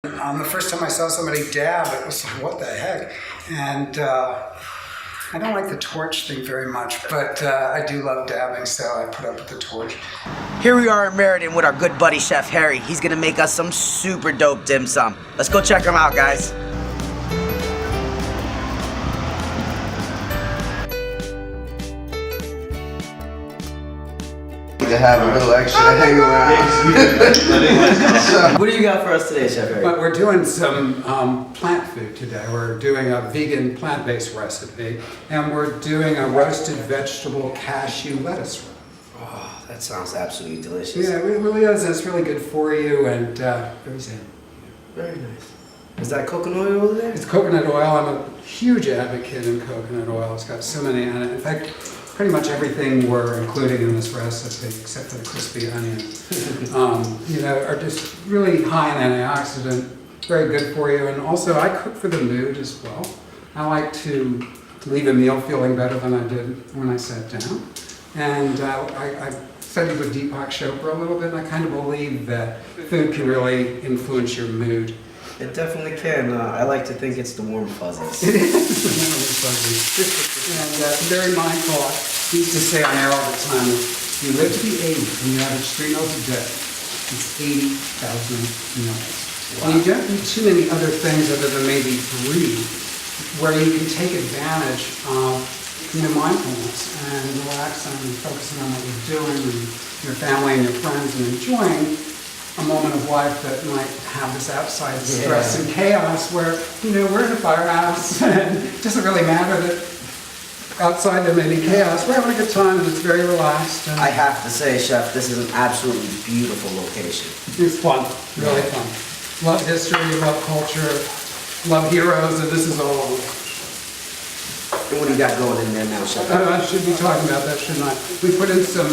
The first time I saw somebody dab, it was like, what the heck? And I don't like the torch thing very much, but I do love dabbing, so I put up with the torch. Here we are in Meriden with our good buddy Chef Harry. He's gonna make us some super dope dim sum. Let's go check him out, guys. To have a little extra to hang around. What do you got for us today, Chef Harry? But we're doing some plant food today. We're doing a vegan plant-based recipe, and we're doing a roasted vegetable cashew lettuce roll. Oh, that sounds absolutely delicious. Yeah, it really is. It's really good for you, and very zen. Very nice. Is that coconut oil over there? It's coconut oil. I'm a huge advocate in coconut oil. It's got so many in it. In fact, pretty much everything we're including in this recipe, except for the crispy onion, are just really high in antioxidant, very good for you. And also, I cook for the mood as well. I like to leave a meal feeling better than I did when I sat down. And I studied with Deepak Chopra a little bit, and I kind of believe that food can really influence your mood. It definitely can. I like to think it's the warm fuzzies. It is the warm fuzzies. And very mindful. I used to say on air all the time, if you live to be 80 and you average 3 meals a day, it's 80,000 meals. Wow. And you don't need too many other things other than maybe 3, where you can take advantage of mindfulness and relaxing and focusing on what you're doing and your family and your friends and enjoying a moment of life that might have this outside stress and chaos where, we're in a firehouse and it doesn't really matter that outside there may be chaos. We're having a good time and it's very relaxed. And I have to say, Chef, this is an absolutely beautiful location. it's fun, really fun. Love history, love culture, love heroes, and this is all of them. And what do you got going in there now, Chef? I should be talking about that, shouldn't I? We put in some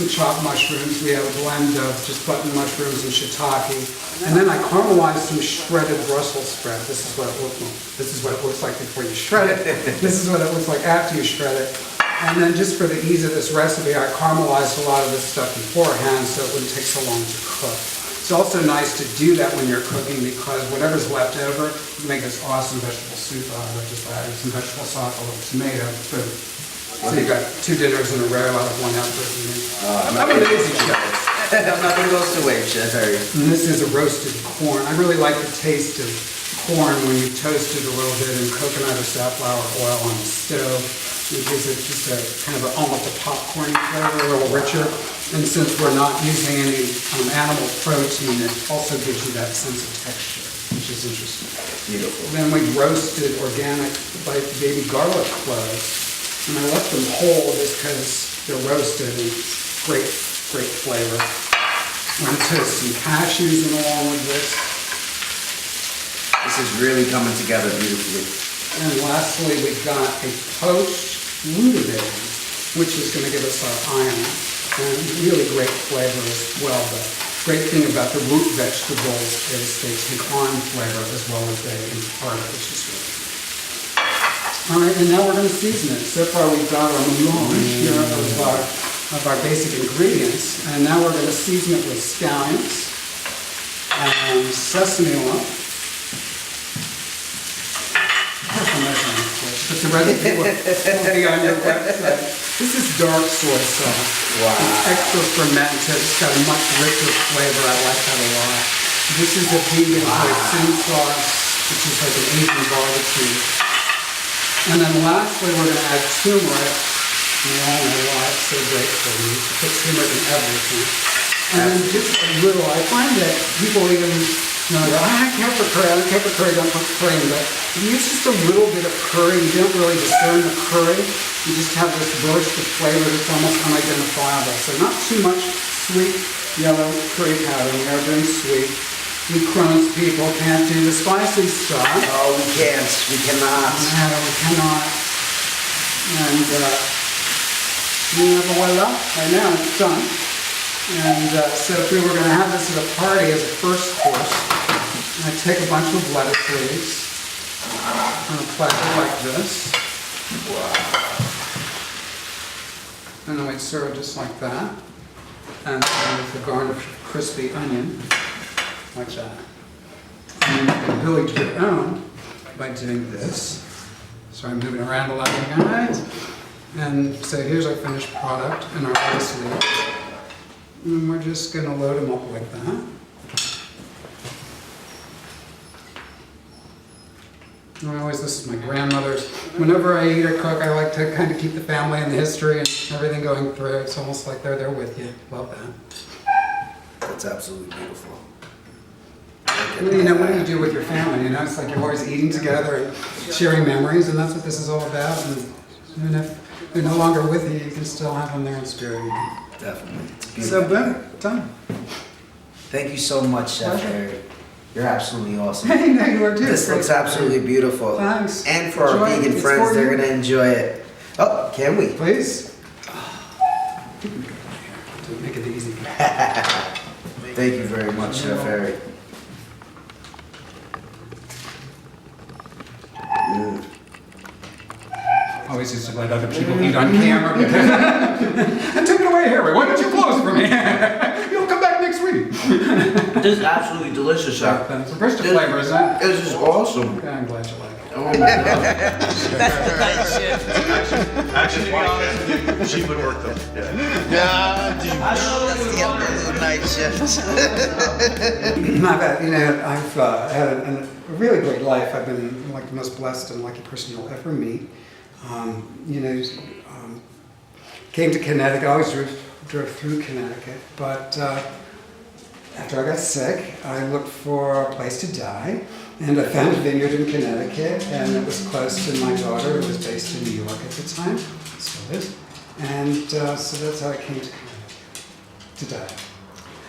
chopped mushrooms. We have a blend of just button mushrooms and shiitake. And then I caramelized some shredded Brussels sprout. This is what it looks like before you shred it. This is what it looks like after you shred it. And then just for the ease of this recipe, I caramelized a lot of this stuff beforehand so it wouldn't take so long to cook. It's also nice to do that when you're cooking because whatever's left over, you make this awesome vegetable soup out of it. Just adding some vegetable stock, a little tomato, boom. So you've got 2 dinners in a row out of 1 output. I'm amazing, Chef. I'm not going to go to waste, Chef Harry. And this is a roasted corn. I really like the taste of corn when you toast it a little bit in coconut or safflower oil on the stove. It gives it just a kind of almost a popcorn flavor, a little richer. And since we're not using any animal protein, it also gives you that sense of texture, which is interesting. Beautiful. Then we roasted organic baby garlic cloves. And I left them whole just because they're roasted and great flavor. I'm going to toast some cashews along with this. This is really coming together beautifully. And lastly, we've got a poached rutabaga, which is going to give us our iron. And really great flavor as well. The great thing about the root vegetables is they take on flavor as well as they impart it, which is really good. All right, and now we're going to season it. So far we've got our melange here of our basic ingredients. And now we're going to season it with scallions and sesame oil. But the recipe will be on your website. This is dark soy sauce. Wow. It's extra fermented. It's got a much richer flavor. I like that a lot. This is a vegan hoisin sauce, which is like an Asian barbecue. And then lastly, we're going to add turmeric. We all know why it's so great for you. You put turmeric in everything. And then just a little. I find that people even I can't put curry, don't put curry in, but if you use just a little bit of curry, you don't really discern the curry, you just have this burst of flavor that's almost unidentifiable. So not too much sweet yellow curry powder. We are doing sweet. We Crohn's people can't do the spicy stuff. Oh, we can't. We cannot. No, we cannot. And voila, right now it's done. And so if we were going to have this at a party as a first course, I take a bunch of lettuce leaves and apply it like this. Wow. And then we'd serve it just like that. And with the garnish of crispy onion, like that. you can build your own by doing this. So I'm moving around a lot of you guys. And so here's our finished product in our lettuce leaf. And we're just going to load them up like that. This is my grandmother's. Whenever I eat or cook, I like to kind of keep the family and the history and everything going through. It's almost like they're there with you. Love that. That's absolutely beautiful. What do you do with your family? It's like you're always eating together and sharing memories, and that's what this is all about. And even if they're no longer with you, you can still have them there in spirit. Definitely. It's beautiful. So boom, done. Thank you so much, Chef Harry. You're absolutely awesome. Hey, no, you are too. This looks absolutely beautiful. Thanks. And for our vegan friends, they're going to enjoy it. Oh, can we? Please. Make it easy. Thank you very much, Chef Harry. Always used to let other people eat on camera because take it away, Harry. Why don't you close for me? You'll come back next week. This is absolutely delicious, Chef. It's a burst of flavor, isn't it? This is awesome. Okay, I'm glad you like it. Oh my God. That's a nice shift. Actually, to be honest with you, she would work them. That's the absolute night shift. I've had a really great life. I've been like the most blessed and lucky person you'll ever meet. Came to Connecticut. I always drove through Connecticut, but after I got sick, I looked for a place to die, and I found a vineyard in Connecticut, and it was close to my daughter, who was based in New York at the time, still is, and so that's how I came to Connecticut, to die.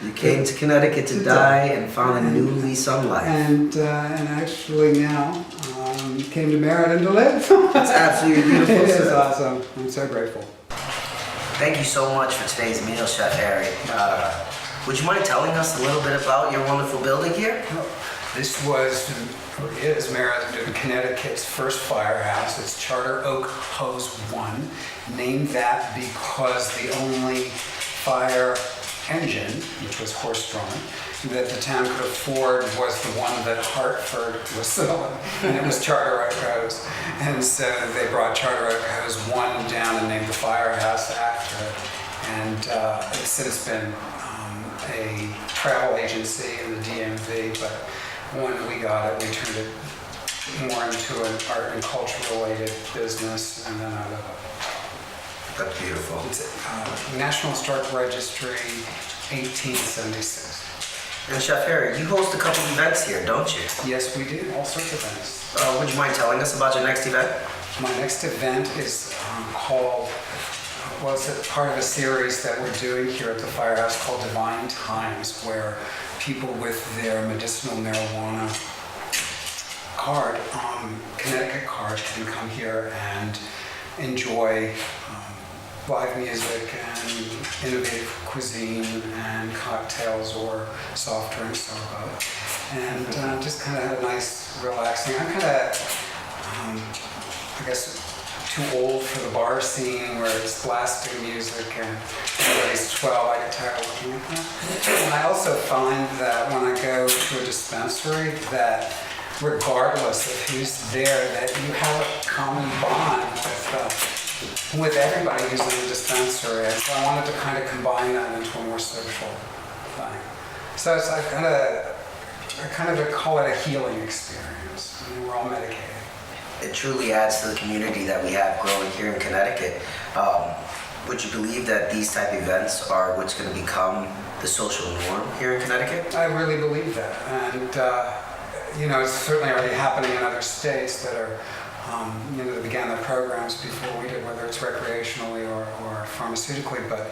You came to Connecticut to die and found a new lease on life. And actually now came to Merritt and to live. It's absolutely beautiful. It is awesome. I'm so grateful. Thank you so much for today's meal, Chef Harry. Would you mind telling us a little bit about your wonderful building here? This is Merritt in Connecticut's first firehouse. It's Charter Oak Hose 1, named that because the only fire engine, which was horse-drawn, that the town could afford was the one that Hartford was selling, and it was Charter Oak Hose. And so they brought Charter Oak Hose 1 down and named the firehouse after it. And it's since been a travel agency in the DMV, but when we got it, we turned it more into an art and culture-related business, and then out of it. That's beautiful. It's National Historic Registry, 1876. And Chef Harry, you host a couple events here, don't you? Yes, we do. All sorts of events. Would you mind telling us about your next event? My next event is called, it's part of a series that we're doing here at the firehouse called Divine Times, where people with their medicinal marijuana card, Connecticut card, can come here and enjoy live music and innovative cuisine and cocktails or soft drinks or both. And just kind of had a nice, relaxing, I'm kind of, I guess, too old for the bar scene where it's blasting music and everybody's 12, I get tired of looking at that. And I also find that when I go to a dispensary that regardless of who's there, that you have a common bond with everybody who's in the dispensary. And so I wanted to kind of combine that into a more social thing. So it's I kind of call it a healing experience. I mean, we're all medicated. It truly adds to the community that we have growing here in Connecticut. Would you believe that these type of events are what's going to become the social norm here in Connecticut? I really believe that. And, it's certainly already happening in other states that are, that began their programs before we did, whether it's recreationally or pharmaceutically. But,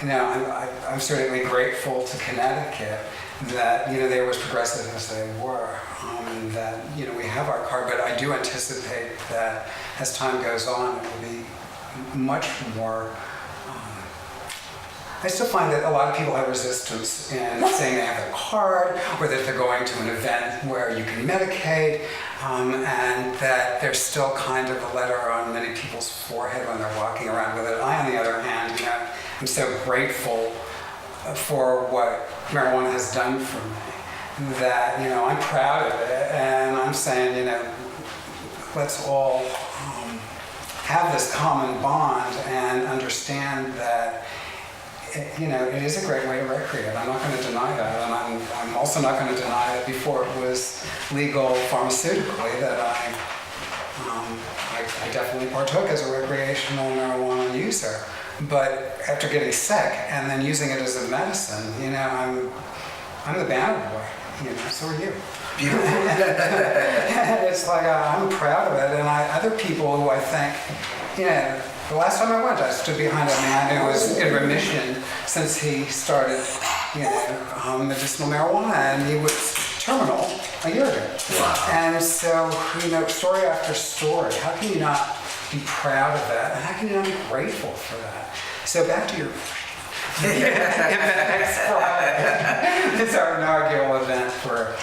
I'm certainly grateful to Connecticut that, they were as progressive as they were. And that, we have our card, but I do anticipate that as time goes on, it will be much more. I still find that a lot of people have resistance in saying they have a card, or that they're going to an event where you can medicate, and that there's still kind of a letter on many people's forehead when they're walking around with it. I, on the other hand, I'm so grateful for what marijuana has done for me, that, I'm proud of it, and I'm saying, let's all have this common bond and understand that it is a great way to recreate. I'm not going to deny that, and I'm also not going to deny that before it was legal pharmaceutically that I definitely partook as a recreational marijuana user. But after getting sick and then using it as a medicine, I'm the banner boy. So are you. Beautiful. It's like I'm proud of it, and other people who I think, the last time I went, I stood behind a man who was in remission since he started, medicinal marijuana, and he was terminal a year ago. Wow. And so, story after story, how can you not be proud of that? And how can you not be grateful for that? So back to your next Friday. It's our inaugural event for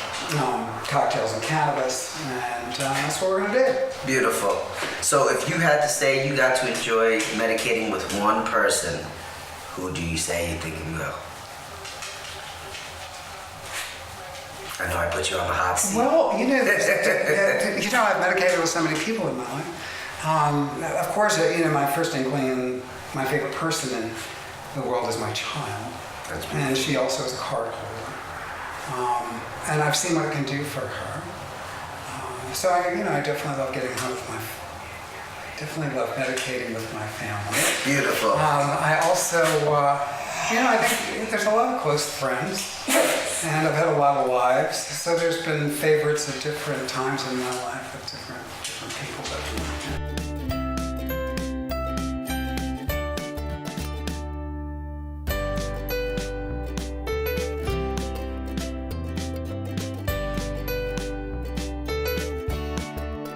cocktails and cannabis, and that's what we're going to do. Beautiful. So if you had to say you got to enjoy medicating with one person, who do you say you think can go? I know I put you on the hot seat. Well, I've medicated with so many people in my life. Of course, my first inkling, my favorite person in the world is my child. And she also is a card holder. And I've seen what it can do for her. So I definitely love getting home with definitely love meditating with my family. Beautiful. I also, I think there's a lot of close friends, and I've had a lot of lives. So there's been favorites at different times in my life with different people that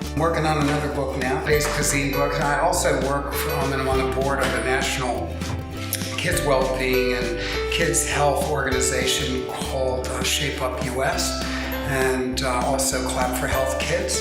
I'm working on another book now, Today's Cuisine book, and I also work and I'm on the board of the National Kids Wellbeing and Kids Health organization called Shape Up US, and also Clap for Health Kids.